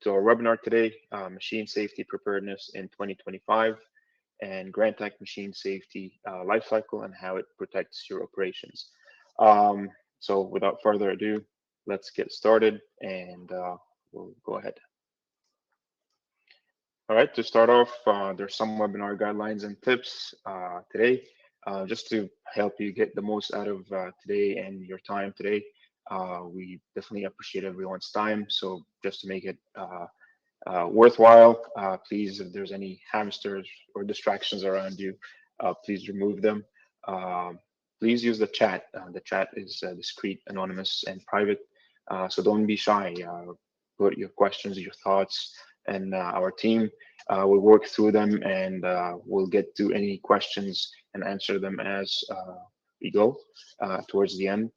to our webinar today, Machine Safety Preparedness in 2025, and Grantek Machine Safety Lifecycle and how it protects your operations. So without further ado, let's get started and we'll go ahead. All right, to start off, there's some webinar guidelines and tips today, just to help you get the most out of today and your time today. We definitely appreciate everyone's time. So just to make it worthwhile, please, if there's any hamsters or distractions around you, please remove them. Please use the chat. The chat is discreet, anonymous, and private. So don't be shy. Put your questions, your thoughts, and our team will work through them, and we'll get to any questions and answer them as we go towards the end,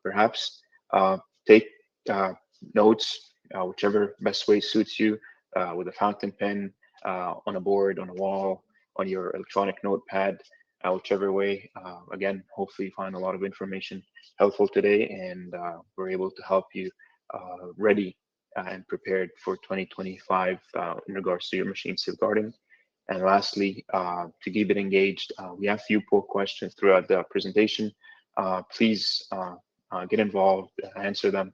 perhaps. Take notes, whichever best way suits you, with a fountain pen, on a board, on a wall, on your electronic notepad, whichever way. Again, hopefully you find a lot of information helpful today, and we're able to help you ready and prepared for 2025 in regards to your machine safeguarding. And lastly, to keep it engaged, we have a few poll questions throughout the presentation. Please get involved, answer them.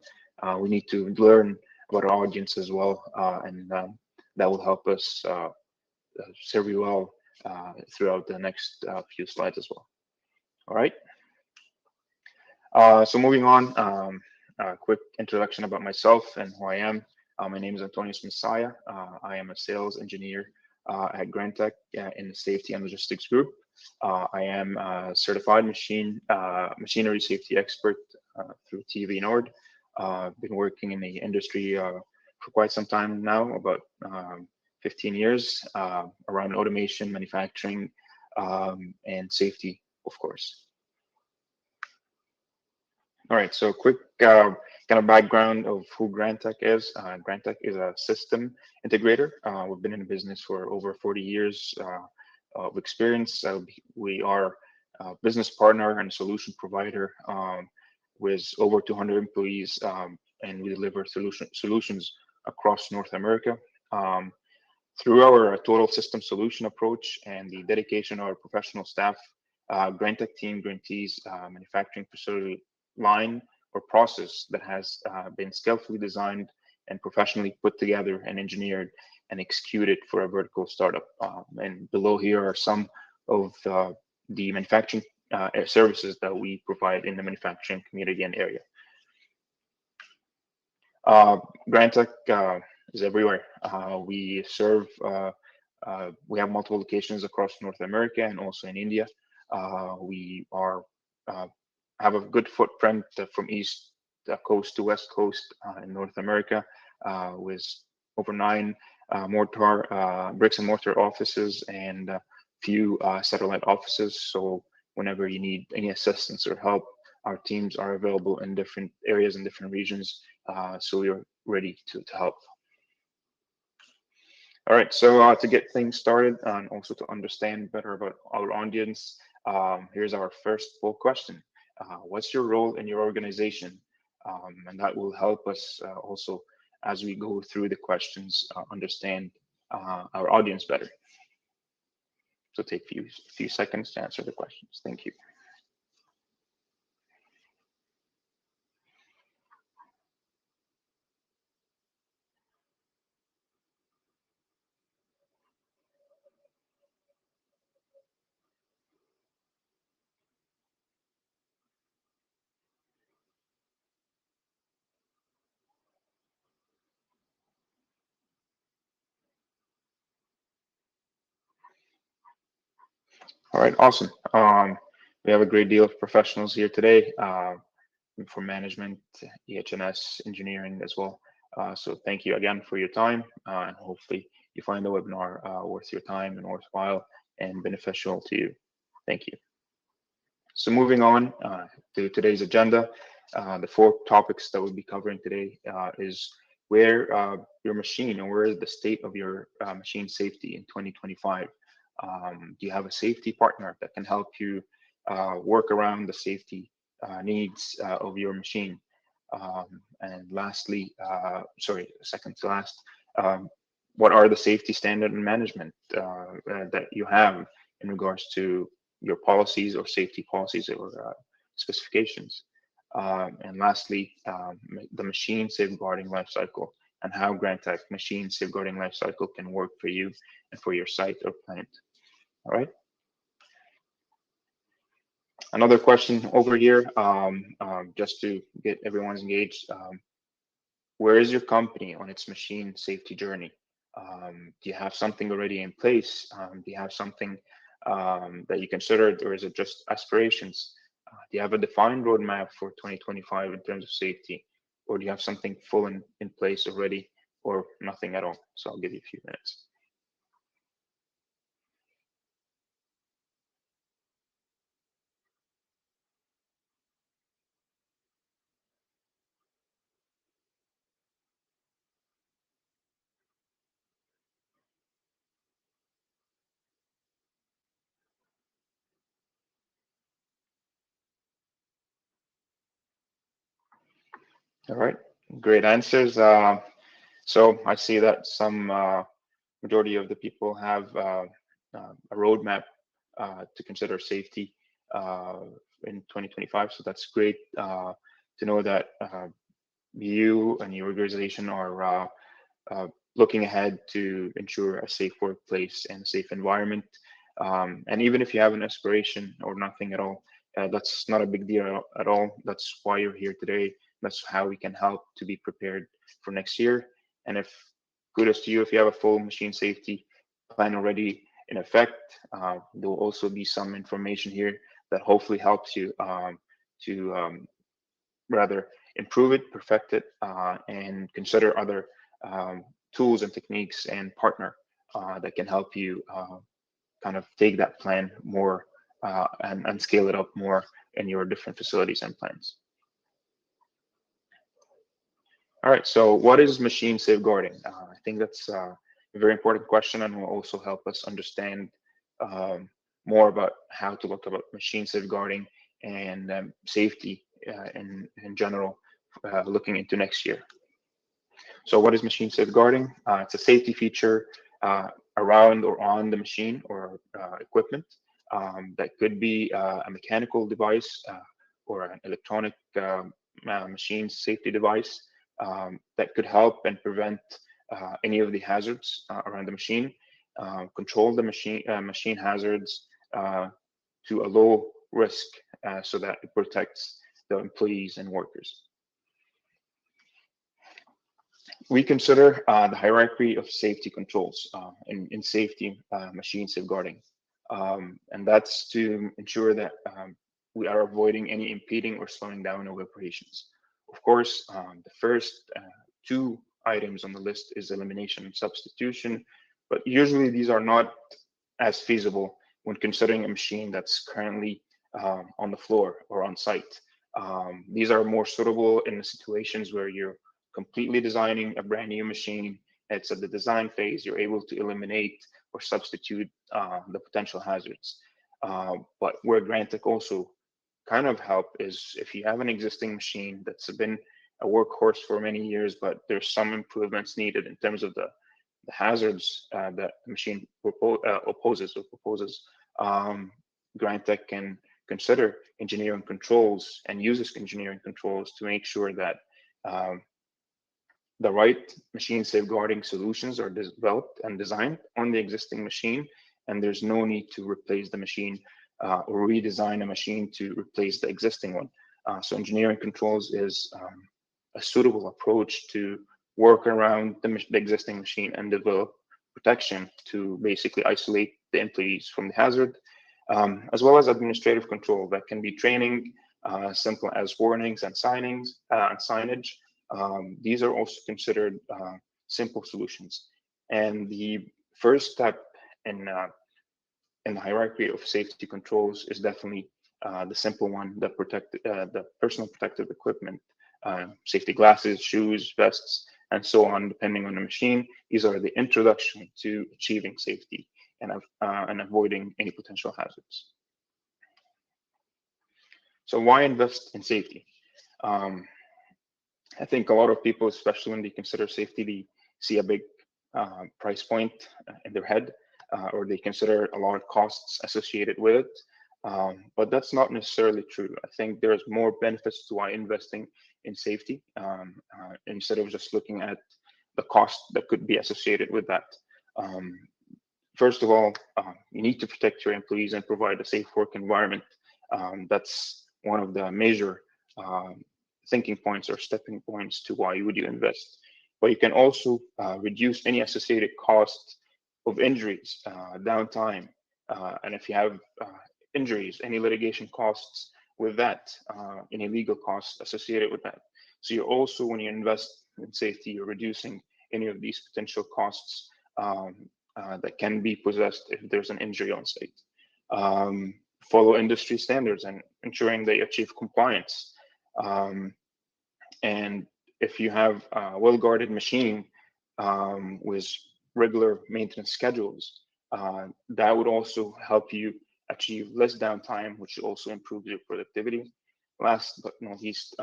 We need to learn about our audience as well, and that will help us serve you well throughout the next few slides as well. All right. So moving on, a quick introduction about myself and who I am. My name is Antonious Messiha. I am a sales engineer at Grantek in the safety and logistics group. I am a certified machinery safety expert through TÜV NORD. I've been working in the industry for quite some time now, about 15 years, around automation, manufacturing, and safety, of course. All right, so quick kind of background of who Grantek is. Grantek is a system integrator. We've been in business for over 40 years of experience. We are a business partner and solution provider with over 200 employees, and we deliver solutions across North America. Through our total system solution approach and the dedication of our professional staff, Grantek team guarantees manufacturing facility line or process that has been skillfully designed and professionally put together and engineered and executed for a vertical startup. And below here are some of the manufacturing services that we provide in the manufacturing community and area. Grantek is everywhere. We serve, we have multiple locations across North America and also in India. We are have a good footprint from east coast to west coast in North America, with over 9 bricks and mortar offices and a few satellite offices. So whenever you need any assistance or help, our teams are available in different areas and different regions. So we are ready to help. All right, so to get things started and also to understand better about our audience, here's our first poll question. What's your role in your organization? And that will help us also, as we go through the questions, understand our audience better. So take a few seconds to answer the questions. Thank you. All right, awesome. We have a great deal of professionals here today, for management, EH&S, engineering as well. So thank you again for your time, and hopefully you find the webinar worth your time and worthwhile and beneficial to you. Thank you. So moving on to today's agenda, the 4 topics that we'll be covering today is where your machine, or where is the state of your machine safety in 2025. Do you have a safety partner that can help you work around the safety needs of your machine? And lastly, second to last, what are the safety standard and management that you have in regards to your policies or safety policies or specifications. And lastly, the machine safeguarding lifecycle and how Grantek machine safeguarding lifecycle can work for you and for your site or plant. All right. Another question over here, just to get everyone engaged. Where is your company on its machine safety journey? Do you have something already in place? Do you have something that you considered, or is it just aspirations? Do you have a defined roadmap for 2025 in terms of safety, or do you have something full in place already, or nothing at all? So I'll give you a few minutes. All right, great answers. So I see that some majority of the people have a roadmap to consider safety in 2025. So that's great to know that you and your organization are looking ahead to ensure a safe workplace and a safe environment. And even if you have an aspiration or nothing at all, that's not a big deal at all. That's why you're here today. That's how we can help to be prepared for next year. And if kudos to you, if you have a full machine safety plan already in effect, there will also be some information here that hopefully helps you to rather improve it, perfect it, and consider other tools and techniques and partner that can help you kind of take that plan more and scale it up more in your different facilities and plans. All right, so what is machine safeguarding? I think that's a very important question and will also help us understand more about how to look about machine safeguarding and safety in general looking into next year. So what is machine safeguarding? It's a safety feature around or on the machine or equipment that could be a mechanical device or an electronic machine safety device that could help and prevent any of the hazards around the machine, control the machine hazards to a low risk so that it protects the employees and workers. We consider the hierarchy of safety controls in safety machine safeguarding. And that's to ensure that we are avoiding any impeding or slowing down of operations. Of course, the first two items on the list is elimination and substitution, but usually these are not as feasible when considering a machine that's currently on the floor or on site. These are more suitable in the situations where you're completely designing a brand new machine. It's at the design phase, you're able to eliminate or substitute the potential hazards. But where Grantek also kind of help is if you have an existing machine that's been a workhorse for many years, but there's some improvements needed in terms of the hazards that the machine proposes. Grantek can consider engineering controls and uses engineering controls to make sure that the right machine safeguarding solutions are developed and designed on the existing machine, and there's no need to replace the machine or redesign a machine to replace the existing one. So engineering controls is a suitable approach to work around the existing machine and develop protection to basically isolate the employees from the hazard, as well as administrative control that can be training, simple as warnings and signage. These are also considered simple solutions. And the first step in the hierarchy of safety controls is definitely the simple one, the personal protective equipment, safety glasses, shoes, vests, and so on, depending on the machine. These are the introduction to achieving safety and avoiding any potential hazards. So why invest in safety? I think a lot of people, especially when they consider safety, they see a big price point in their head, or they consider a lot of costs associated with it. But that's not necessarily true. I think there's more benefits to why investing in safety instead of just looking at the cost that could be associated with that. First of all, you need to protect your employees and provide a safe work environment. That's one of the major thinking points or stepping points to why would you invest. But you can also reduce any associated costs of injuries, downtime, and if you have injuries, any litigation costs with that, any legal costs associated with that. So you're also, when you invest in safety, you're reducing any of these potential costs that can be possessed if there's an injury on site. Follow industry standards and ensuring they achieve compliance. And if you have a well-guarded machine with regular maintenance schedules, that would also help you achieve less downtime, which also improves your productivity. Last but not least,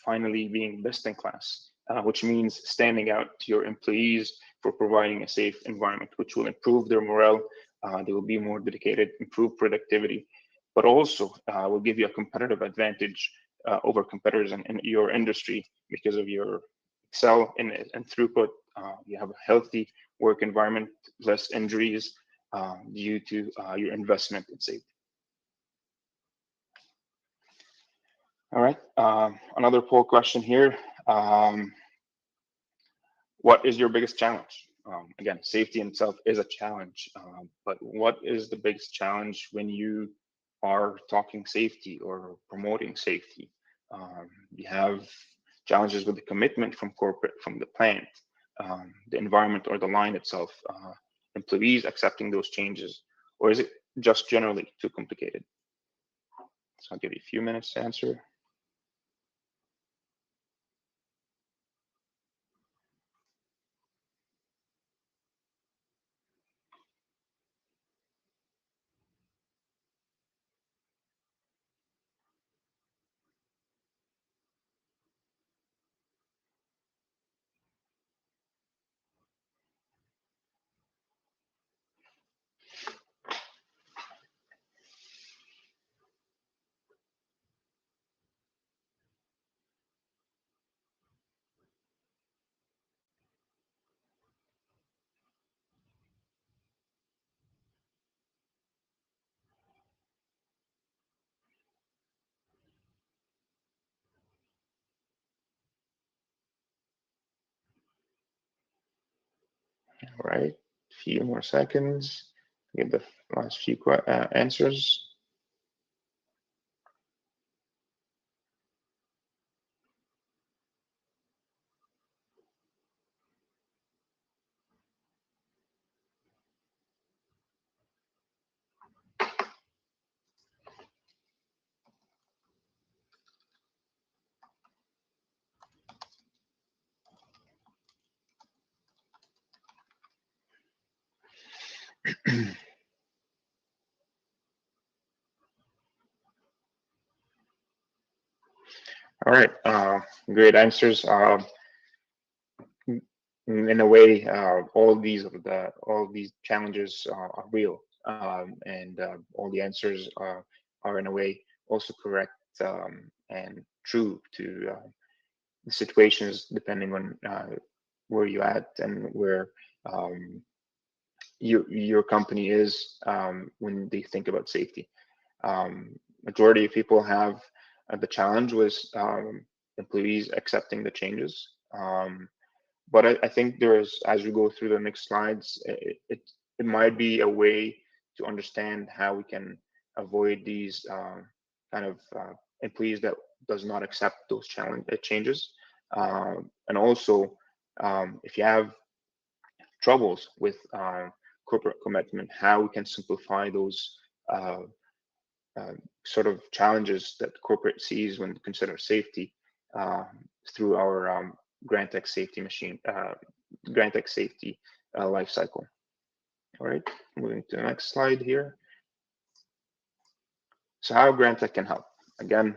finally being best in class, which means standing out to your employees for providing a safe environment, which will improve their morale. They will be more dedicated, improve productivity, but also will give you a competitive advantage over competitors in your industry because of your excel in throughput. You have a healthy work environment, less injuries due to your investment in safety. All right, another poll question here. What is your biggest challenge? Again, safety in itself is a challenge, but what is the biggest challenge when you are talking safety or promoting safety? You have challenges with the commitment from corporate, from the plant, the environment or the line itself, employees accepting those changes, or is it just generally too complicated? So I'll give you a few minutes to answer. All right, a few more seconds. Get the last few answers. All right, great answers. In a way, all these challenges are real, and all the answers are in a way also correct and true to the situations, depending on where you're at and where your company is when they think about safety. Majority of people have the challenge with employees accepting the changes. But I think there's, as we go through the next slides, it might be a way to understand how we can avoid these kind of employees that does not accept those changes. And also, if you have troubles with corporate commitment, how we can simplify those sort of challenges that corporate sees when consider safety through our Grantek safety machine, Grantek safety lifecycle. All right, moving to the next slide here. So how Grantek can help. Again,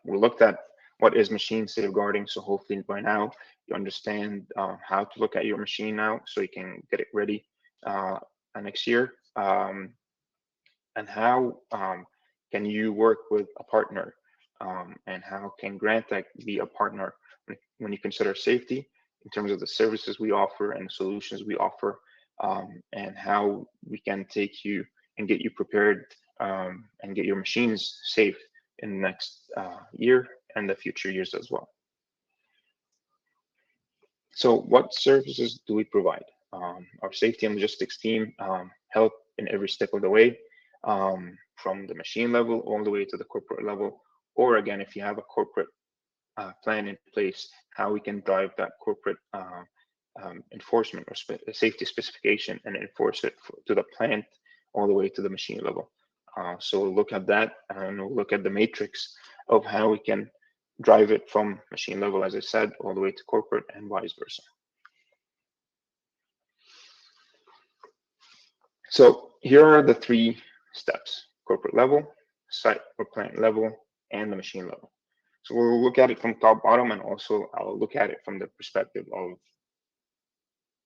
we looked at what is machine safeguarding. So hopefully by now you understand how to look at your machine now, so you can get it ready next year. And how can you work with a partner, and how can Grantek be a partner when you consider safety in terms of the services we offer and the solutions we offer, and how we can take you and get you prepared, and get your machines safe in the next year and the future years as well. So what services do we provide? Our safety and logistics team help in every step of the way, from the machine level all the way to the corporate level, or again, if you have a corporate plan in place, how we can drive that corporate enforcement or safety specification and enforce it to the plant all the way to the machine level. So we'll look at that, and we'll look at the matrix of how we can drive it from machine level, as I said, all the way to corporate and vice versa. So here are the 3 steps: corporate level, site or plant level, and the machine level. So we'll look at it from top bottom, and also I'll look at it from the perspective of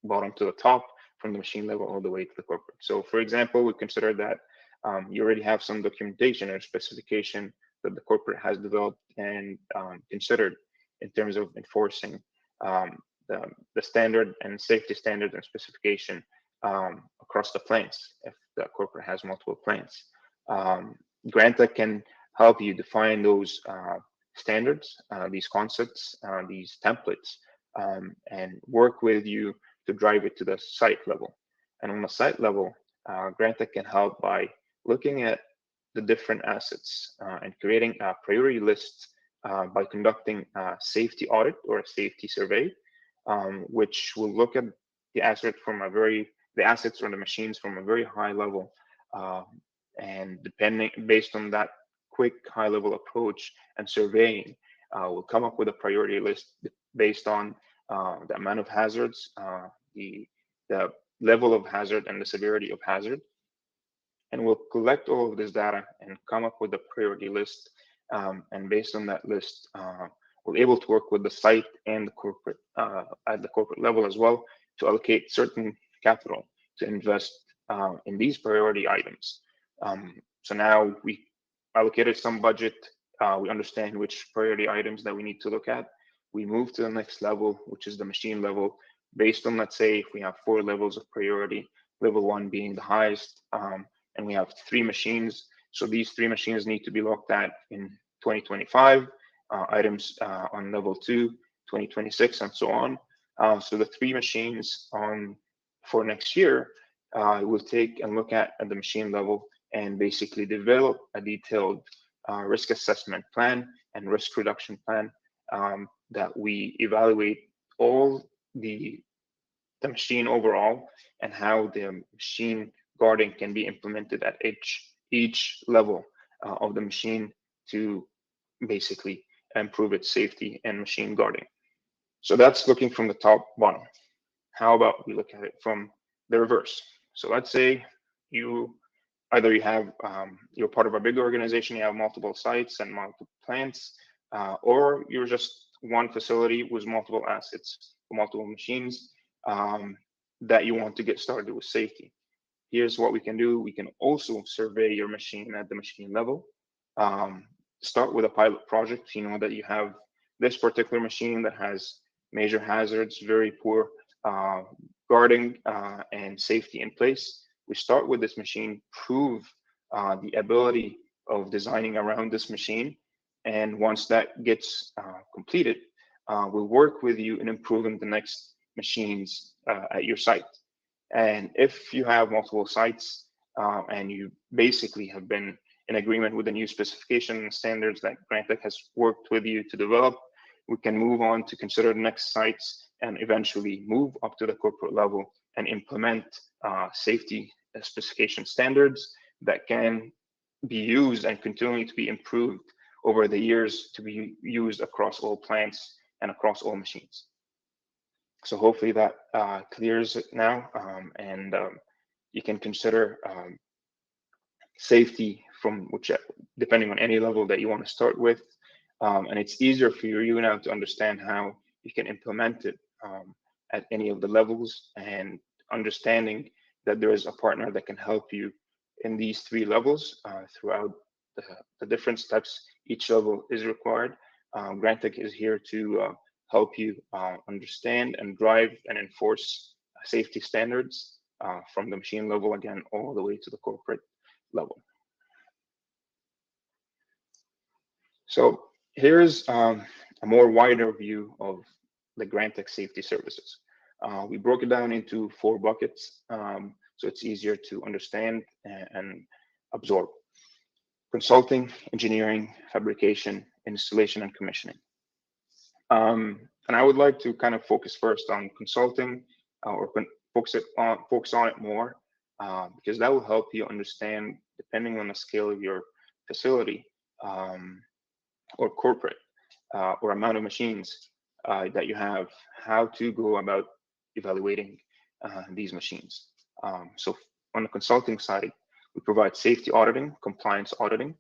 bottom to the top, from the machine level all the way to the corporate. So for example, we consider that you already have some documentation or specification that the corporate has developed and considered in terms of enforcing the standard and safety standards and specification across the plants, if the corporate has multiple plants. Grantek can help you define those standards, these concepts, these templates, and work with you to drive it to the site level. And on the site level, Grantek can help by looking at the different assets and creating a priority list by conducting a safety audit or a safety survey, which will look at the assets or the machines from a very high level, and based on that quick high level approach and surveying, we'll come up with a priority list based on the amount of hazards, the level of hazard, and the severity of hazard. And we'll collect all of this data and come up with a priority list. And based on that list, we're able to work with the site and the corporate at the corporate level as well to allocate certain capital to invest in these priority items. So now we allocated some budget. We understand which priority items that we need to look at. We move to the next level, which is the machine level, based on, let's say, if we have 4 levels of priority, level 1 being the highest, and we have 3 machines. So these 3 machines need to be looked at in 2025, items on level 2, 2026, and so on. So the 3 machines for next year, we'll take and look at the machine level and basically develop a detailed risk assessment plan and risk reduction plan that we evaluate all the machine overall and how the machine guarding can be implemented at each level of the machine to basically improve its safety and machine guarding. So that's looking from the top bottom. How about we look at it from the reverse? So let's say you're part of a big organization, you have multiple sites and multiple plants, or you're just one facility with multiple assets, multiple machines that you want to get started with safety. Here's what we can do. We can also survey your machine at the machine level. Start with a pilot project. You know that you have this particular machine that has major hazards, very poor guarding and safety in place. We start with this machine, prove the ability of designing around this machine. And once that gets completed, we'll work with you in improving the next machines at your site. And if you have multiple sites and you basically have been in agreement with the new specification and standards that Grantek has worked with you to develop, we can move on to consider the next sites and eventually move up to the corporate level and implement safety specification standards that can be used and continue to be improved over the years to be used across all plants and across all machines. So hopefully that clears it now, and you can consider safety from depending on any level that you want to start with, and it's easier for you now to understand how you can implement it at any of the levels, and understanding that there is a partner that can help you in these 3 levels throughout the different steps each level is required. Grantek is here to help you understand and drive and enforce safety standards from the machine level, again, all the way to the corporate level. So here's a more wider view of the Grantek safety services. We broke it down into 4 buckets, so it's easier to understand and absorb. Consulting, engineering, fabrication, installation, and commissioning. And I would like to kind of focus first on consulting, or focus on it more, because that will help you understand, depending on the scale of your facility or corporate or amount of machines that you have, how to go about evaluating these machines. So on the consulting side, we provide safety auditing, compliance auditing,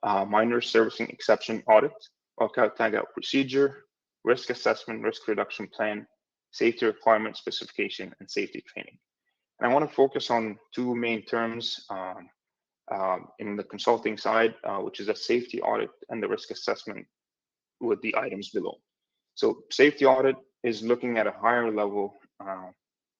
minor servicing exception audit, walkout tagout procedure, risk assessment, risk reduction plan, safety requirement specification, and safety training. And I want to focus on 2 main terms in the consulting side, which is a safety audit and the risk assessment, with the items below. So safety audit is looking at a higher level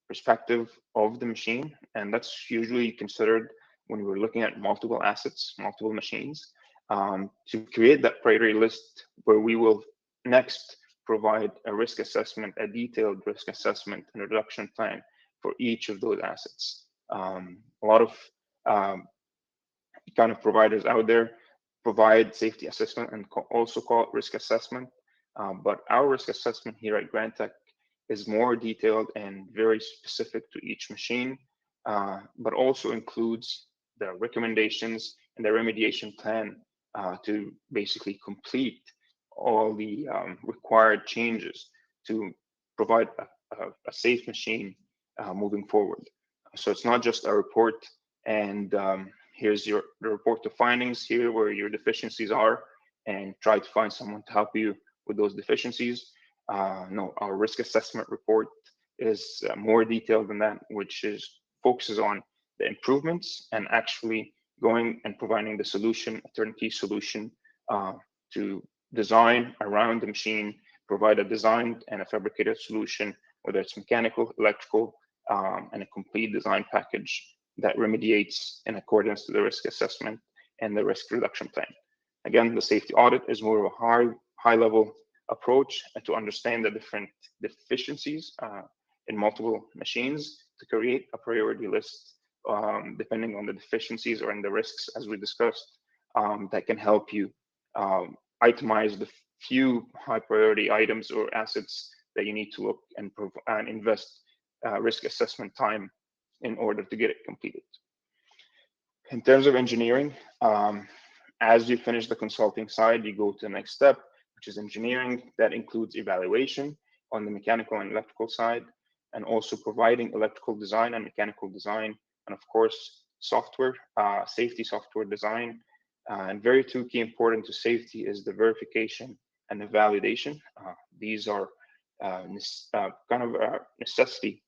perspective of the machine, and that's usually considered when we're looking at multiple assets, multiple machines, to create that priority list where we will next provide a risk assessment, a detailed risk assessment and reduction plan for each of those assets. A lot of kind of providers out there provide safety assessment and also call it risk assessment. But our risk assessment here at Grantek is more detailed and very specific to each machine, but also includes the recommendations and the remediation plan to basically complete all the required changes to provide a safe machine moving forward. So it's not just a report and here's the report of findings, here where your deficiencies are, and try to find someone to help you with those deficiencies. No, our risk assessment report is more detailed than that, which focuses on the improvements and actually going and providing the solution, a turnkey solution to design around the machine, provide a designed and a fabricated solution, whether it's mechanical, electrical, and a complete design package that remediates in accordance to the risk assessment and the risk reduction plan. Again, the safety audit is more of a high level approach to understand the different deficiencies in multiple machines to create a priority list depending on the deficiencies or in the risks, as we discussed, that can help you itemize the few high priority items or assets that you need to look and invest risk assessment time in order to get it completed. In terms of engineering, as you finish the consulting side, you go to the next step, which is engineering. That includes evaluation on the mechanical and electrical side, and also providing electrical design and mechanical design, and of course, software, safety software design. And very 2 key important to safety is the verification and the validation. These are kind of a necessity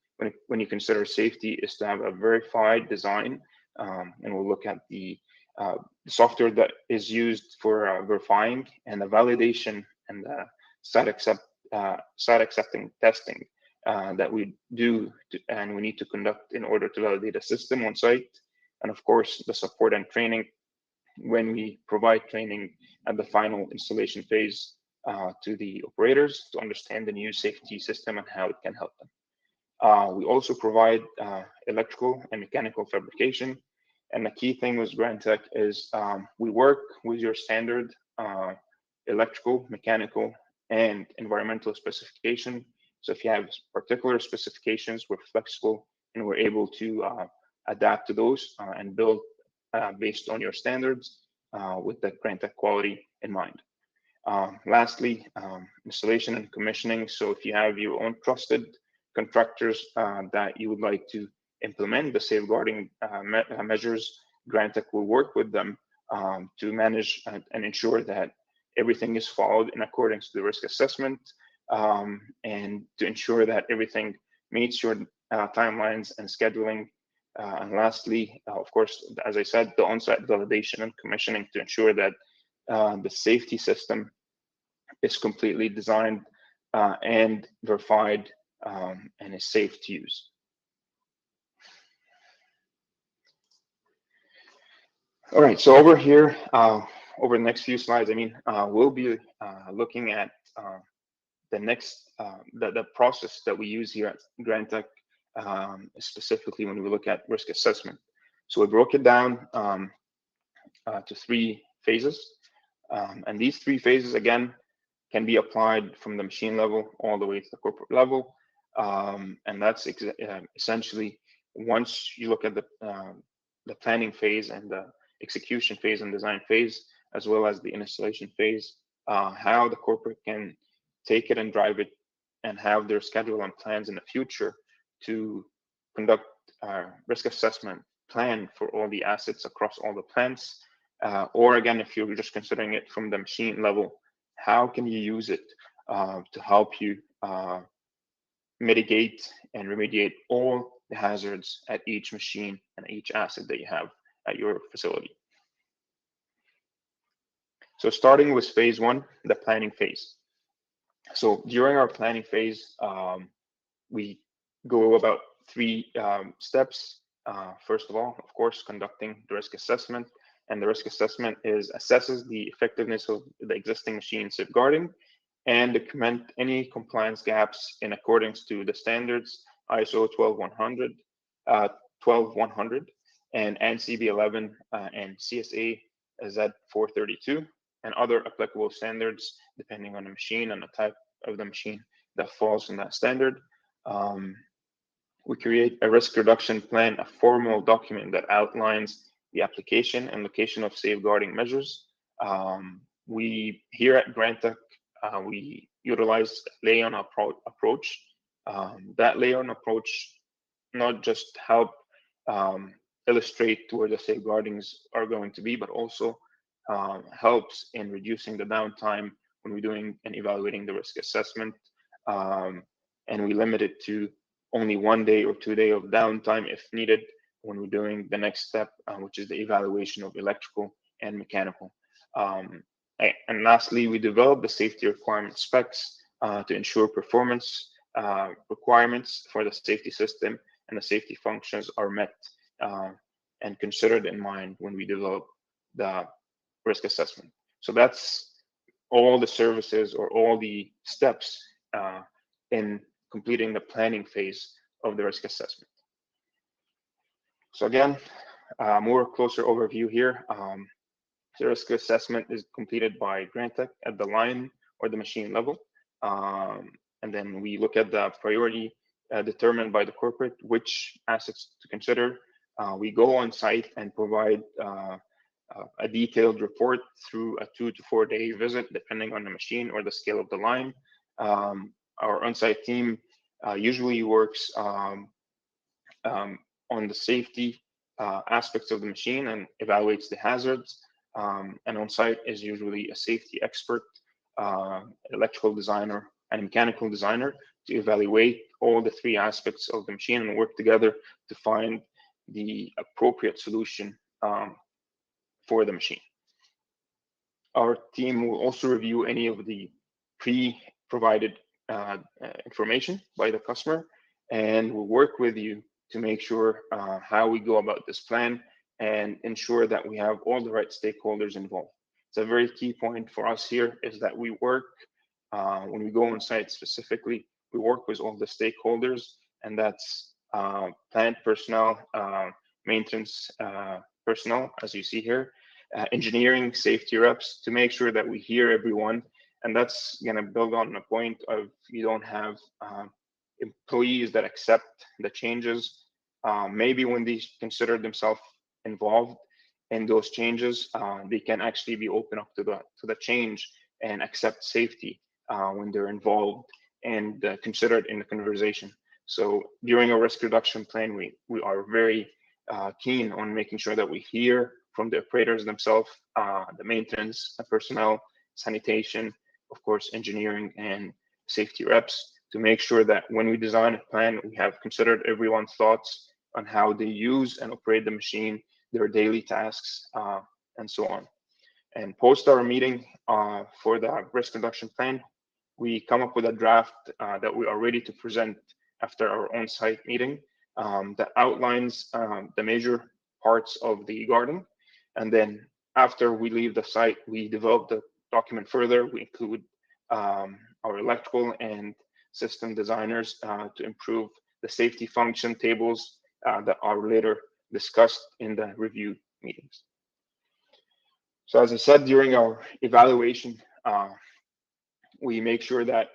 when you consider safety, is to have a verified design. And we'll look at the software that is used for verifying, and the validation and the site accepting testing that we do and we need to conduct in order to validate a system on site. And of course, the support and training when we provide training at the final installation phase to the operators to understand the new safety system and how it can help them. We also provide electrical and mechanical fabrication. And the key thing with Grantek is we work with your standard electrical, mechanical, and environmental specification. So if you have particular specifications, we're flexible and we're able to adapt to those and build based on your standards with the Grantek quality in mind. Lastly, installation and commissioning. So if you have your own trusted contractors that you would like to implement the safeguarding measures, Grantek will work with them to manage and ensure that everything is followed in accordance to the risk assessment, and to ensure that everything meets your timelines and scheduling. And lastly, of course, as I said, the on-site validation and commissioning to ensure that the safety system is completely designed and verified and is safe to use. All right, so over here, over the next few slides, we'll be looking at the next, the process that we use here at Grantek, specifically when we look at risk assessment. So we broke it down to 3 phases. And these 3 phases, again, can be applied from the machine level all the way to the corporate level. And that's essentially, once you look at the planning phase and the execution phase and design phase, as well as the installation phase, how the corporate can take it and drive it and have their schedule and plans in the future to conduct risk assessment plan for all the assets across all the plants. Or again, if you're just considering it from the machine level, how can you use it to help you mitigate and remediate all the hazards at each machine and each asset that you have at your facility. So starting with phase 1, the planning phase. So during our planning phase, we go about 3 steps. First of all, of course, conducting the risk assessment. And the risk assessment assesses the effectiveness of the existing machine safeguarding and document any compliance gaps in accordance to the standards ISO 12100, 12100, and ANSI B11 and CSA Z432, and other applicable standards depending on the machine and the type of the machine that falls in that standard. We create a risk reduction plan, a formal document that outlines the application and location of safeguarding measures. We here at Grantek, we utilize lay-on approach. That lay-on approach not just help illustrate where the safeguardings are going to be, but also helps in reducing the downtime when we're doing and evaluating the risk assessment. And we limit it to only 1 day or 2 days of downtime if needed when we're doing the next step, which is the evaluation of electrical and mechanical. And lastly, we develop the safety requirement specs to ensure performance requirements for the safety system and the safety functions are met and considered in mind when we develop the risk assessment. So that's all the services or all the steps in completing the planning phase of the risk assessment. So again, more closer overview here. The risk assessment is completed by Grantek at the line or the machine level. And then we look at the priority determined by the corporate, which assets to consider. We go on site and provide a detailed report through a 2 to 4 day visit, depending on the machine or the scale of the line. Our on-site team usually works on the safety aspects of the machine and evaluates the hazards. And on-site is usually a safety expert, electrical designer, and mechanical designer to evaluate all the 3 aspects of the machine and work together to find the appropriate solution for the machine. Our team will also review any of the pre-provided information by the customer, and we'll work with you to make sure how we go about this plan and ensure that we have all the right stakeholders involved. It's a very key point for us here is that we work, when we go on site specifically, we work with all the stakeholders, and that's plant personnel, maintenance personnel, as you see here, engineering, safety reps, to make sure that we hear everyone. And that's going to build on the point of you don't have employees that accept the changes. Maybe when they consider themselves involved in those changes, they can actually be open up to the change and accept safety when they're involved and considered in the conversation. So during a risk reduction plan, we are very keen on making sure that we hear from the operators themselves, the maintenance, the personnel, sanitation, of course, engineering and safety reps, to make sure that when we design a plan, we have considered everyone's thoughts on how they use and operate the machine, their daily tasks, and so on. And post our meeting for the risk reduction plan, we come up with a draft that we are ready to present after our on-site meeting that outlines the major parts of the garden. And then after we leave the site, we develop the document further. We include our electrical and system designers to improve the safety function tables that are later discussed in the review meetings. So as I said, during our evaluation, we make sure that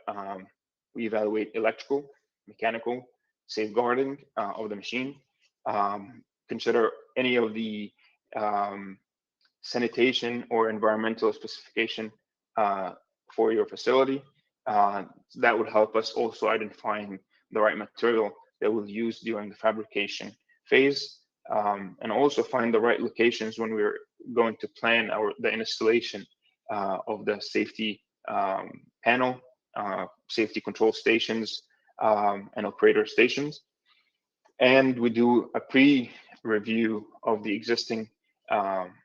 we evaluate electrical, mechanical, safeguarding of the machine, consider any of the sanitation or environmental specification for your facility. That would help us also identifying the right material that we'll use during the fabrication phase, and also find the right locations when we're going to plan the installation of the safety panel, safety control stations, and operator stations. And we do a pre-review of the existing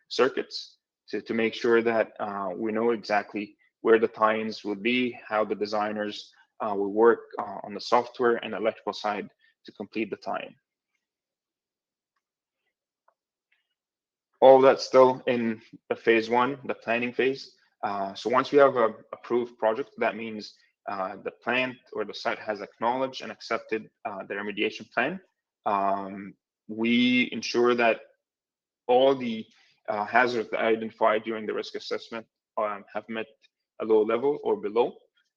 circuits to make sure that we know exactly where the tie-ins will be, how the designers will work on the software and electrical side to complete the tie-in. All that's still in the phase one, the planning phase. So once we have an approved project, that means the plant or the site has acknowledged and accepted the remediation plan. We ensure that all the hazards identified during the risk assessment have met a low level or below.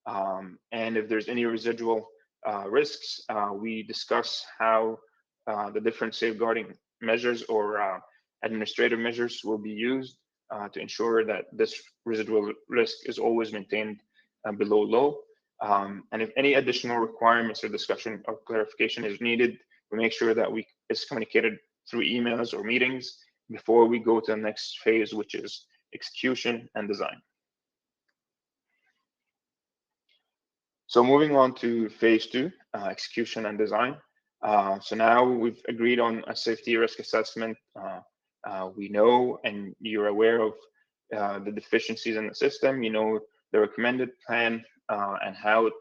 And if there's any residual risks, we discuss how the different safeguarding measures or administrative measures will be used to ensure that this residual risk is always maintained below low. And if any additional requirements or discussion or clarification is needed, we make sure that it's communicated through emails or meetings before we go to the next phase, which is execution and design. So moving on to phase two, execution and design. So now we've agreed on a safety risk assessment. We know and you're aware of the deficiencies in the system. You know the recommended plan and how it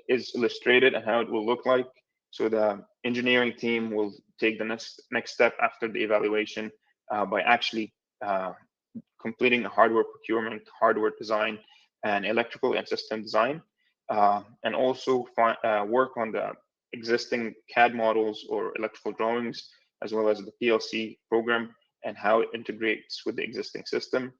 is illustrated and how it will look like. So the engineering team will take the next step after the evaluation by actually completing a hardware procurement, hardware design, and electrical and system design, and also work on the existing CAD models or electrical drawings, as well as the PLC program and how it integrates with the existing system.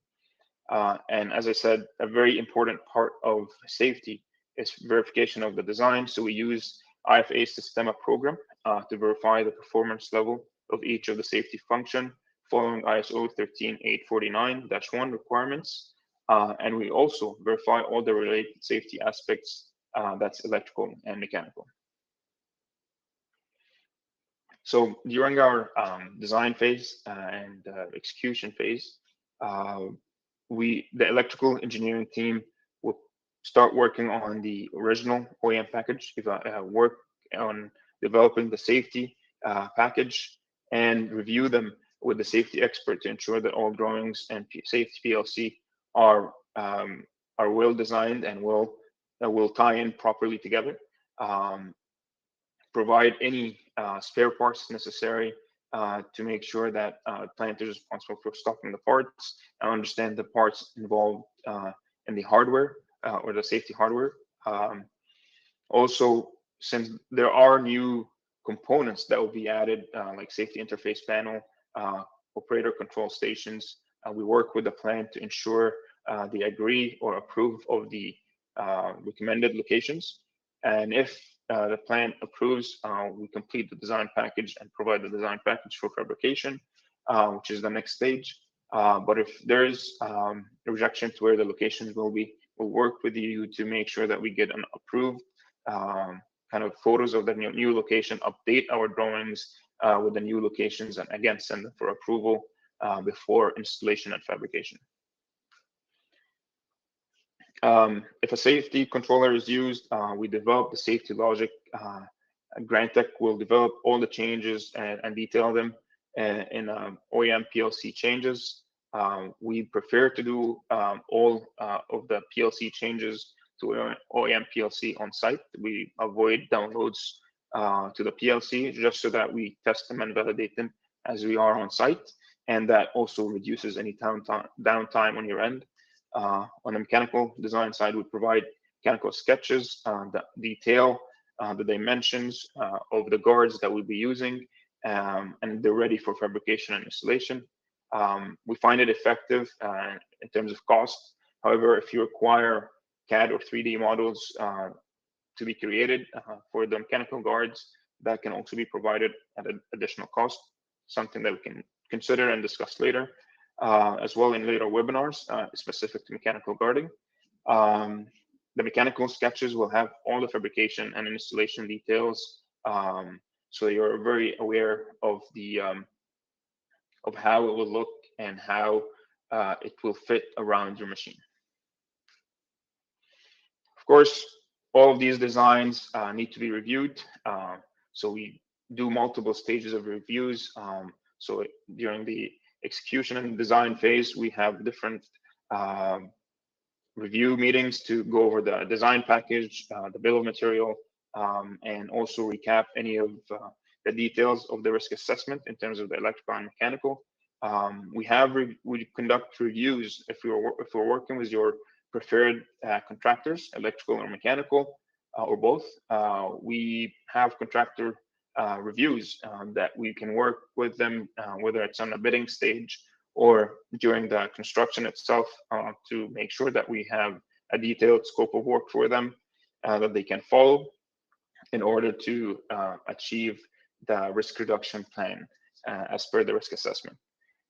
And as I said, a very important part of safety is verification of the design. So we use IFA Sistema program to verify the performance level of each of the safety function following ISO 13849-1 requirements. And we also verify all the related safety aspects that's electrical and mechanical. So during our design phase and execution phase, the electrical engineering team will start working on the original OEM package, work on developing the safety package, and review them with the safety expert to ensure that all drawings and safety PLC are well designed and will tie in properly together. Provide any spare parts necessary to make sure that plant is responsible for stocking the parts and understand the parts involved in the hardware or the safety hardware. Also, since there are new components that will be added, like safety interface panel, operator control stations, we work with the plant to ensure they agree or approve of the recommended locations. And if the plant approves, we complete the design package and provide the design package for fabrication, which is the next stage. But if there is a rejection to where the locations will be, we'll work with you to make sure that we get an approved kind of photos of the new location, update our drawings with the new locations, and again, send them for approval before installation and fabrication. If a safety controller is used, we develop the safety logic. Grantek will develop all the changes and detail them in OEM PLC changes. We prefer to do all of the PLC changes to OEM PLC on site. We avoid downloads to the PLC just so that we test them and validate them as we are on site, and that also reduces any downtime on your end. On the mechanical design side, we provide mechanical sketches that detail the dimensions of the guards that we'll be using, and they're ready for fabrication and installation. We find it effective in terms of cost. However, if you require CAD or 3D models to be created for the mechanical guards, that can also be provided at an additional cost, something that we can consider and discuss later, as well in later webinars specific to mechanical guarding. The mechanical sketches will have all the fabrication and installation details, so you're very aware of the of how it will look and how it will fit around your machine. Of course, all of these designs need to be reviewed. So we do multiple stages of reviews. So during the execution and design phase, we have different review meetings to go over the design package, the bill of material, and also recap any of the details of the risk assessment in terms of the electrical and mechanical. We conduct reviews if we're working with your preferred contractors, electrical or mechanical, or both. We have contractor reviews that we can work with them, whether it's on a bidding stage or during the construction itself, to make sure that we have a detailed scope of work for them that they can follow in order to achieve the risk reduction plan as per the risk assessment.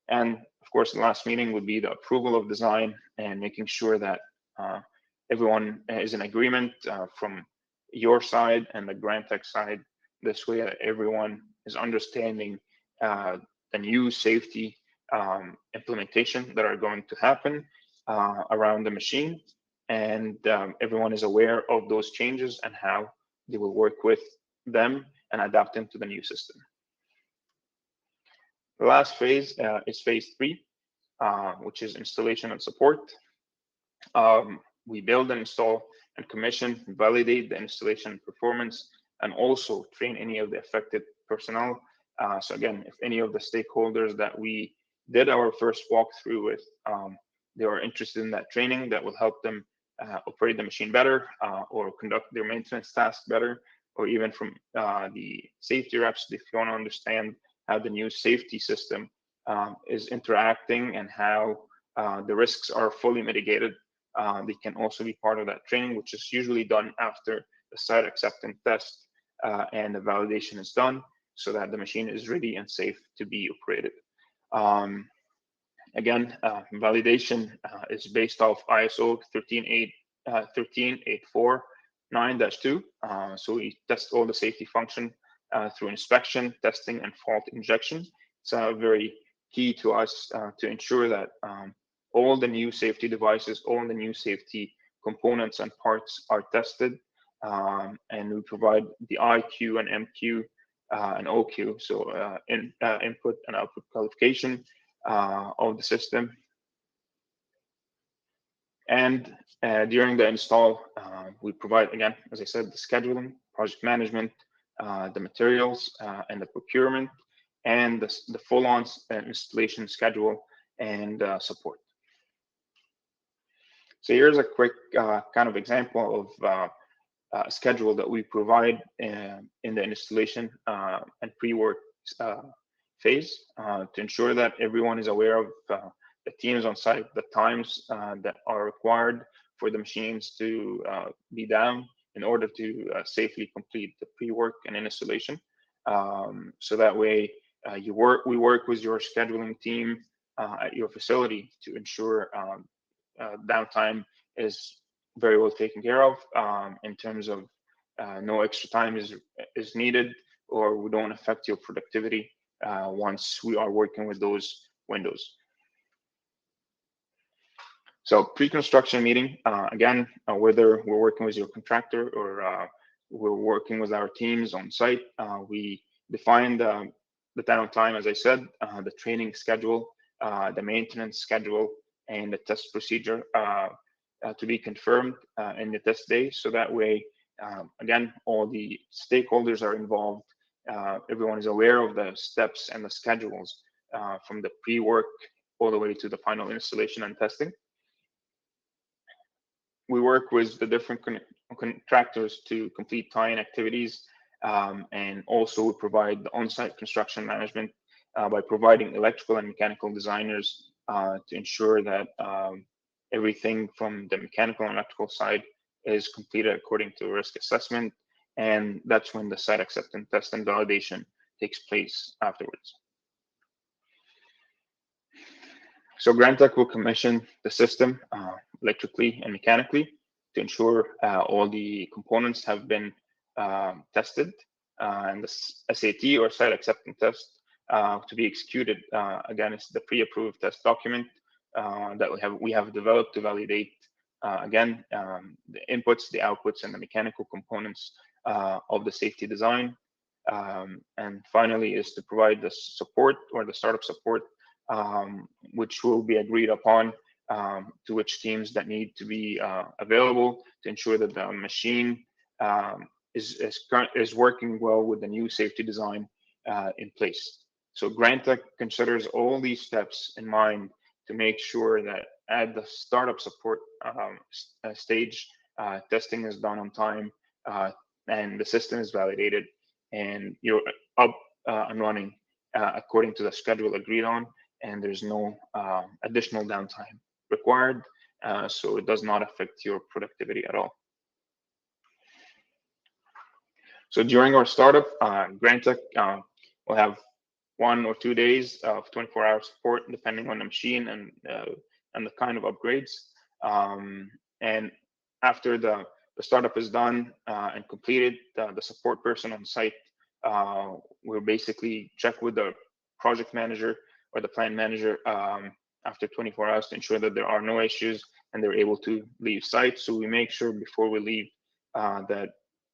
And of course, the last meeting would be the approval of design and making sure that everyone is in agreement from your side and the Grantek side. This way, everyone is understanding the new safety implementation that are going to happen around the machine, and everyone is aware of those changes and how they will work with them and adapt them to the new system. The last phase is phase 3, which is installation and support. We build and install and commission, validate the installation performance, and also train any of the affected personnel. So again, if any of the stakeholders that we did our first walkthrough with, they are interested in that training, that will help them operate the machine better or conduct their maintenance tasks better, or even from the safety reps, if you want to understand how the new safety system is interacting and how the risks are fully mitigated. They can also be part of that training, which is usually done after the site acceptance test and the validation is done, so that the machine is ready and safe to be operated. Again, validation is based off ISO 13849-2. So we test all the safety function through inspection, testing, and fault injection. It's very key to us to ensure that all the new safety devices, all the new safety components and parts are tested, and we provide the IQ and MQ and OQ, so input and output qualification of the system. And during the install, we provide, again, as I said, the scheduling, project management, the materials, and the procurement, and the full-on installation schedule and support. So here's a quick kind of example of a schedule that we provide in the installation and pre-work phase to ensure that everyone is aware of the teams on site, the times that are required for the machines to be down in order to safely complete the pre-work and installation. So that way we work with your scheduling team at your facility to ensure downtime is very well taken care of in terms of no extra time is needed, or we don't affect your productivity once we are working with those windows. So pre-construction meeting, again, whether we're working with your contractor or we're working with our teams on site, we define the downtime, as I said, the training schedule, the maintenance schedule, and the test procedure to be confirmed in the test day. So that way, again, all the stakeholders are involved. Everyone is aware of the steps and the schedules from the pre-work all the way to the final installation and testing. We work with the different contractors to complete tie-in activities, and also we provide the on-site construction management by providing electrical and mechanical designers to ensure that everything from the mechanical and electrical side is completed according to risk assessment, and that's when the site acceptance test and validation takes place afterwards. So Grantek will commission the system electrically and mechanically to ensure all the components have been tested and the SAT or site acceptance test to be executed. Again, it's the pre-approved test document that we have developed to validate again the inputs, the outputs, and the mechanical components of the safety design. And finally, is to provide the support or the startup support, which will be agreed upon to which teams that need to be available to ensure that the machine is working well with the new safety design in place. So Grantek considers all these steps in mind to make sure that at the startup support stage, testing is done on time and the system is validated and you're up and running according to the schedule agreed on, and there's no additional downtime required, so it does not affect your productivity at all. So during our startup, Grantek will have 1 or 2 days of 24-hour support, depending on the machine and the kind of upgrades. And after the startup is done and completed, the support person on site will basically check with the project manager or the plant manager after 24 hours to ensure that there are no issues and they're able to leave site. So we make sure before we leave that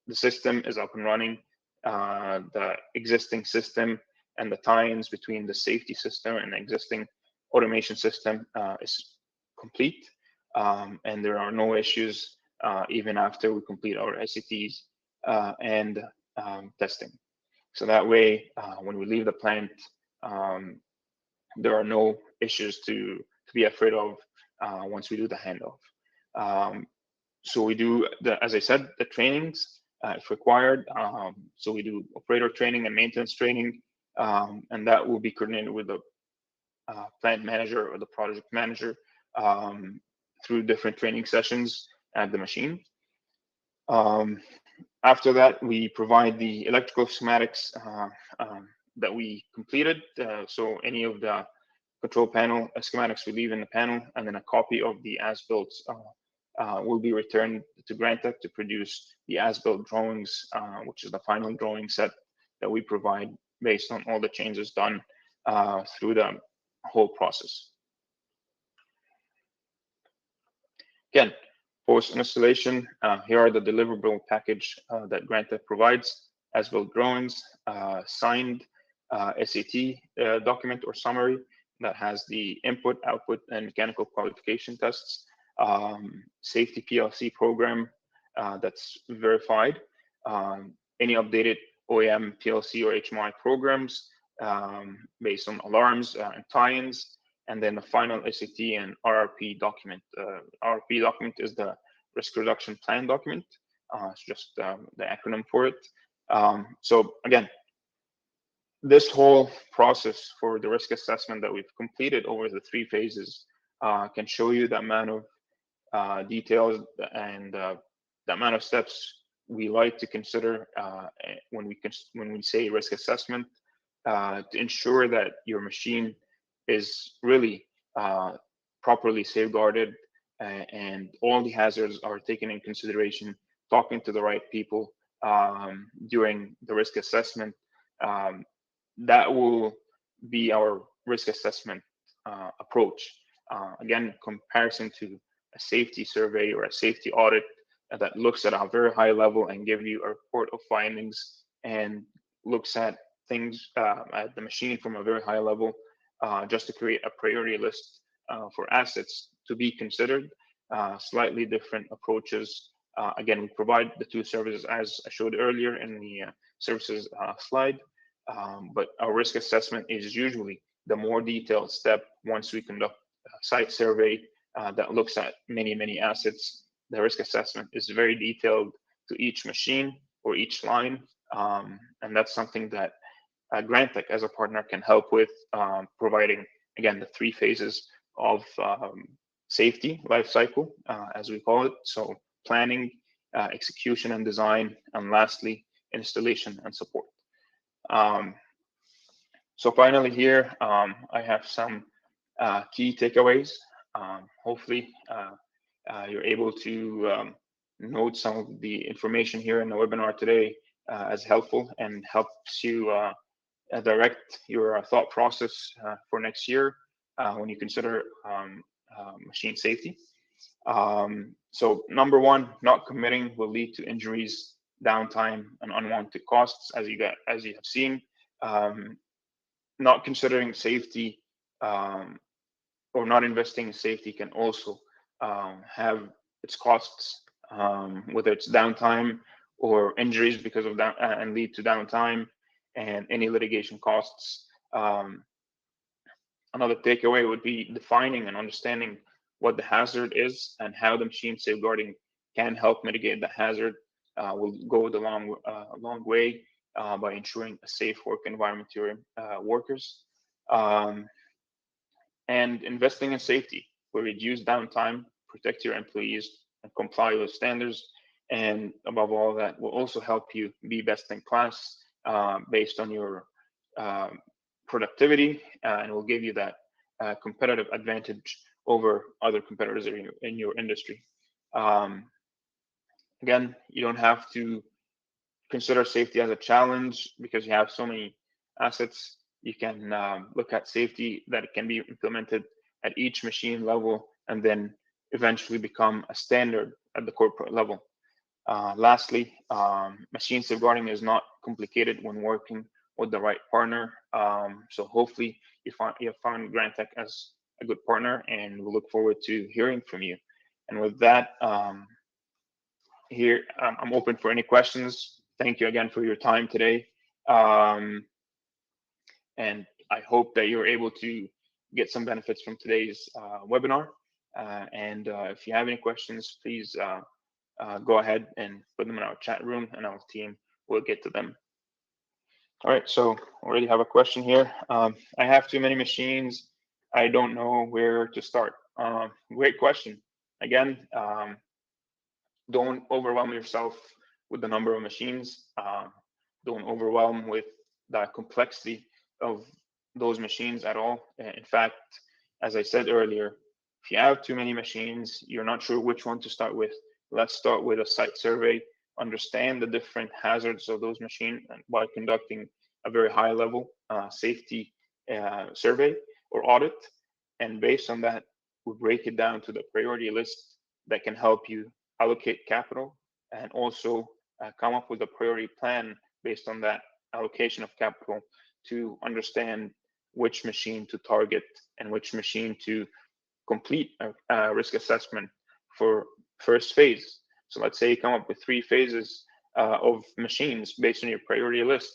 the system is up and running, the existing system and the tie-ins between the safety system and the existing automation system is complete, and there are no issues even after we complete our SCTs and testing. So that way, when we leave the plant, there are no issues to be afraid of once we do the handoff. So we do, as I said, the trainings if required. So we do operator training and maintenance training, and that will be coordinated with the plant manager or the project manager through different training sessions at the machine. After that, we provide the electrical schematics that we completed. So any of the control panel schematics we leave in the panel, and then a copy of the as-built will be returned to Grantek to produce the as-built drawings, which is the final drawing set that we provide based on all the changes done through the whole process. Again, post-installation, here are the deliverable package that Grantek provides: as-built drawings, signed SAT document or summary that has the input, output, and mechanical qualification tests, safety PLC program that's verified, any updated OEM PLC or HMI programs based on alarms and tie-ins, and then the final SAT and RRP document. RRP document is the risk reduction plan document. It's just the acronym for it. So again, this whole process for the risk assessment that we've completed over the 3 phases can show you the amount of details and the amount of steps we like to consider when we say risk assessment to ensure that your machine is really properly safeguarded and all the hazards are taken in consideration, talking to the right people during the risk assessment. That will be our risk assessment approach. Again, comparison to a safety survey or a safety audit that looks at a very high level and give you a report of findings and looks at things at the machine from a very high level, just to create a priority list for assets to be considered. Slightly different approaches. Again, we provide the two services as I showed earlier in the services slide, but our risk assessment is usually the more detailed step once we conduct a site survey that looks at many assets. The risk assessment is very detailed to each machine or each line, and that's something that Grantek as a partner can help with, providing, again, the three phases of safety life cycle, as we call it. So planning, execution and design, and lastly, installation and support. So finally here, I have some key takeaways. Hopefully, you're able to note some of the information here in the webinar today as helpful and helps you direct your thought process for next year when you consider machine safety. So number one, not committing will lead to injuries, downtime, and unwanted costs, as you have seen. Not considering safety or not investing in safety can also have its costs, whether it's downtime or injuries because of that, and lead to downtime and any litigation costs. Another takeaway would be defining and understanding what the hazard is and how the machine safeguarding can help mitigate the hazard will go the long way by ensuring a safe work environment to your workers. And investing in safety will reduce downtime, protect your employees, and comply with standards. And above all, that will also help you be best in class based on your productivity, and will give you that competitive advantage over other competitors in your industry. Again, you don't have to consider safety as a challenge because you have so many assets. You can look at safety that can be implemented at each machine level and then eventually become a standard at the corporate level. Lastly, machine safeguarding is not complicated when working with the right partner. So hopefully you have found Grantek as a good partner, and we'll look forward to hearing from you. And with that, here I'm open for any questions. Thank you again for your time today. And I hope that you're able to get some benefits from today's webinar. And if you have any questions, please go ahead and put them in our chat room, and our team will get to them. All right, so already have a question here. I have too many machines. I don't know where to start. Great question. Again, don't overwhelm yourself with the number of machines. Don't overwhelm with the complexity of those machines at all. In fact, as I said earlier, if you have too many machines, you're not sure which one to start with. Let's start with a site survey, understand the different hazards of those machines by conducting a very high level safety survey or audit. And based on that, we break it down to the priority list that can help you allocate capital and also come up with a priority plan based on that allocation of capital to understand which machine to target and which machine to complete a risk assessment for first phase. So let's say you come up with 3 phases of machines based on your priority list.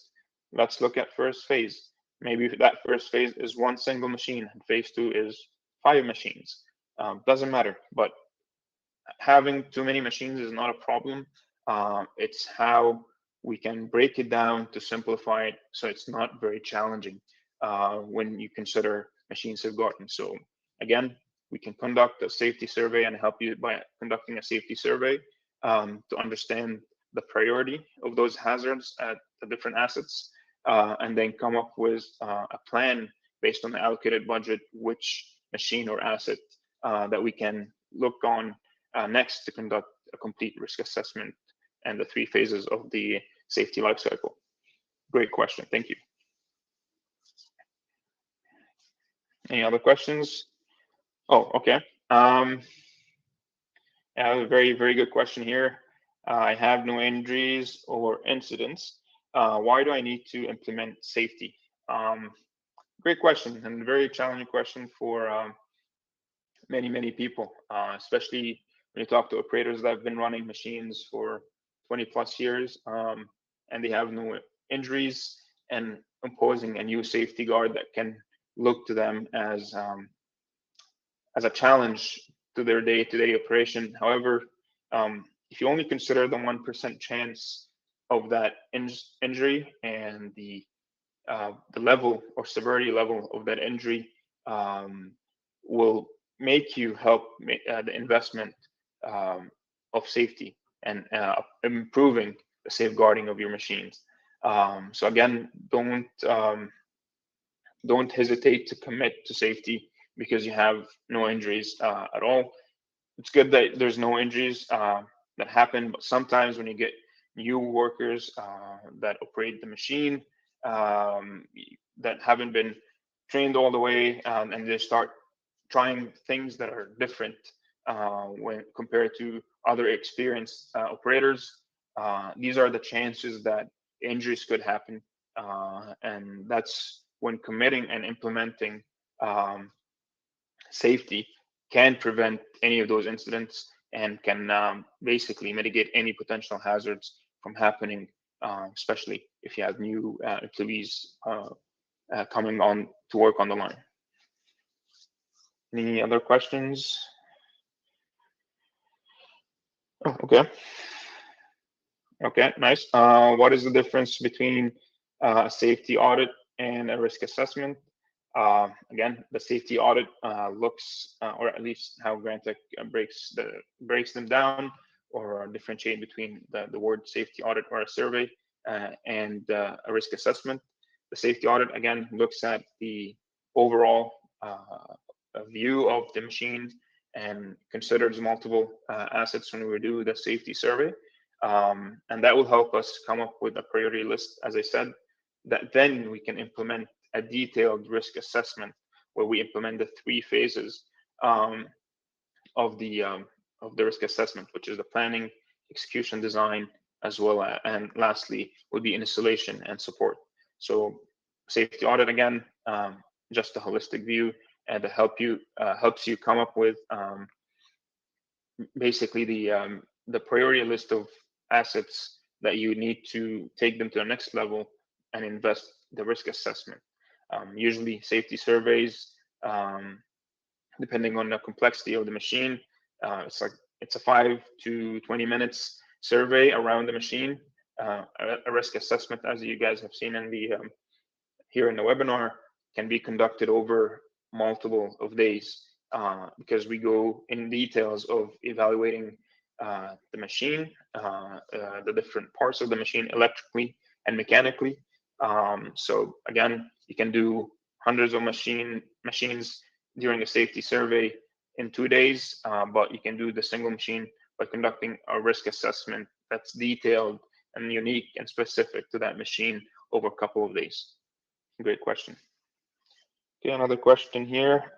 Let's look at first phase. Maybe that first phase is 1 single machine and phase 2 is 5 machines. Doesn't matter, but having too many machines is not a problem. It's how we can break it down to simplify it so it's not very challenging when you consider machine safeguarding. So again, we can conduct a safety survey and help you by conducting a safety survey to understand the priority of those hazards at the different assets, and then come up with a plan based on the allocated budget, which machine or asset that we can look on next to conduct a complete risk assessment and the 3 phases of the safety life cycle. Great question. Thank you. Any other questions? Oh, okay. A very, very good question here. I have no injuries or incidents. Why do I need to implement safety? Um, Great question, and very challenging question for many, many people, especially when you talk to operators that have been running machines for 20 plus years, and they have no injuries, and imposing a new safety guard that can look to them as a challenge to their day-to-day operation. However, if you only consider the 1% chance of that injury and the level or severity level of that injury, will make you help the investment of safety and improving the safeguarding of your machines. So again, don't hesitate to commit to safety because you have no injuries at all. It's good that there's no injuries that happen, but sometimes when you get new workers that operate the machine that haven't been trained all the way, and they start trying things that are different when compared to other experienced operators, these are the chances that injuries could happen, and that's when committing and implementing um, safety can prevent any of those incidents and can basically mitigate any potential hazards from happening, especially if you have new employees coming on to work on the line. Any other questions? Oh, okay. Okay, nice. What is the difference between a safety audit and a risk assessment? Again, the safety audit looks, or at least how Grantek breaks them down, or differentiate between the word safety audit or a survey and a risk assessment. The safety audit again looks at the overall view of the machine and considers multiple assets when we do the safety survey. And that will help us come up with a priority list, as I said, that then we can implement a detailed risk assessment where we implement the three phases of the risk assessment, which is the planning, execution, design, as well as, and lastly would be installation and support. So safety audit again, just a holistic view and to helps you come up with basically the priority list of assets that you need to take them to the next level and invest the risk assessment. Usually safety surveys, depending on the complexity of the machine, it's a 5 to 20 minutes survey around the machine. A risk assessment, as you guys have seen in the here in the webinar, can be conducted over multiple of days because we go in details of evaluating the machine, the different parts of the machine electrically and mechanically. So again, you can do hundreds of machines during a safety survey in 2 days, but you can do the single machine by conducting a risk assessment that's detailed and unique and specific to that machine over a couple of days. Great question. Okay, another question here.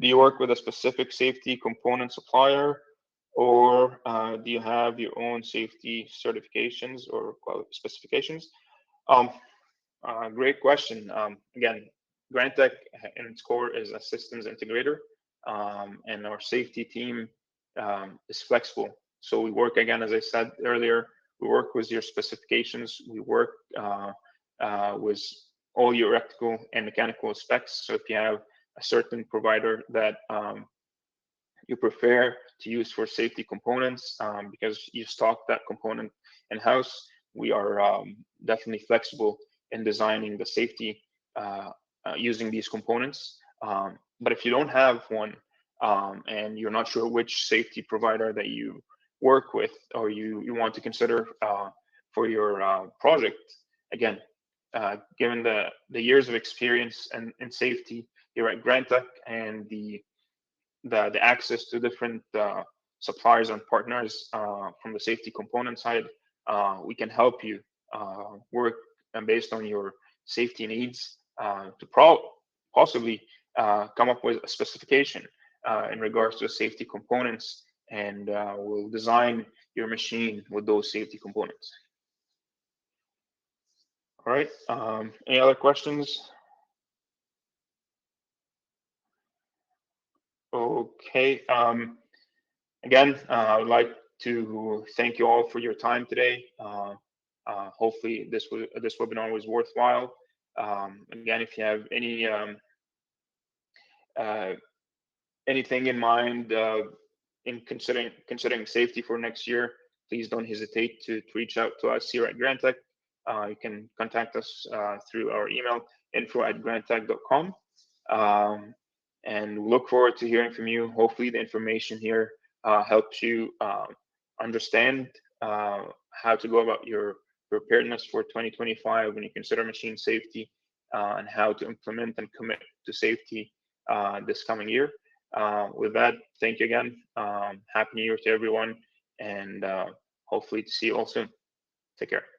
Do you work with a specific safety component supplier, or do you have your own safety certifications or specifications? Great question. Again, Grantek in its core is a systems integrator, and our safety team is flexible. So we work, again, as I said earlier, we work with your specifications. We work with all your electrical and mechanical specs. So if you have a certain provider that you prefer to use for safety components because you stock that component in-house, we are definitely flexible in designing the safety using these components. But if you don't have one and you're not sure which safety provider that you work with or you want to consider for your project, again, given the years of experience in safety here at Grantek and the access to different suppliers and partners from the safety component side, we can help you work based on your safety needs to possibly come up with a specification in regards to safety components, and we'll design your machine with those safety components. All right. Any other questions? Okay. Again, I would like to thank you all for your time today. Hopefully, this webinar was worthwhile. Again, if you have anything in mind in considering safety for next year, please don't hesitate to reach out to us here at Grantek. You can contact us through our email, info@grantek.com. And we look forward to hearing from you. Hopefully the information here helps you understand how to go about your preparedness for 2025 when you consider machine safety, and how to implement and commit to safety this coming year. With that, thank you again. Happy New Year to everyone, and hopefully to see you all soon. Take care.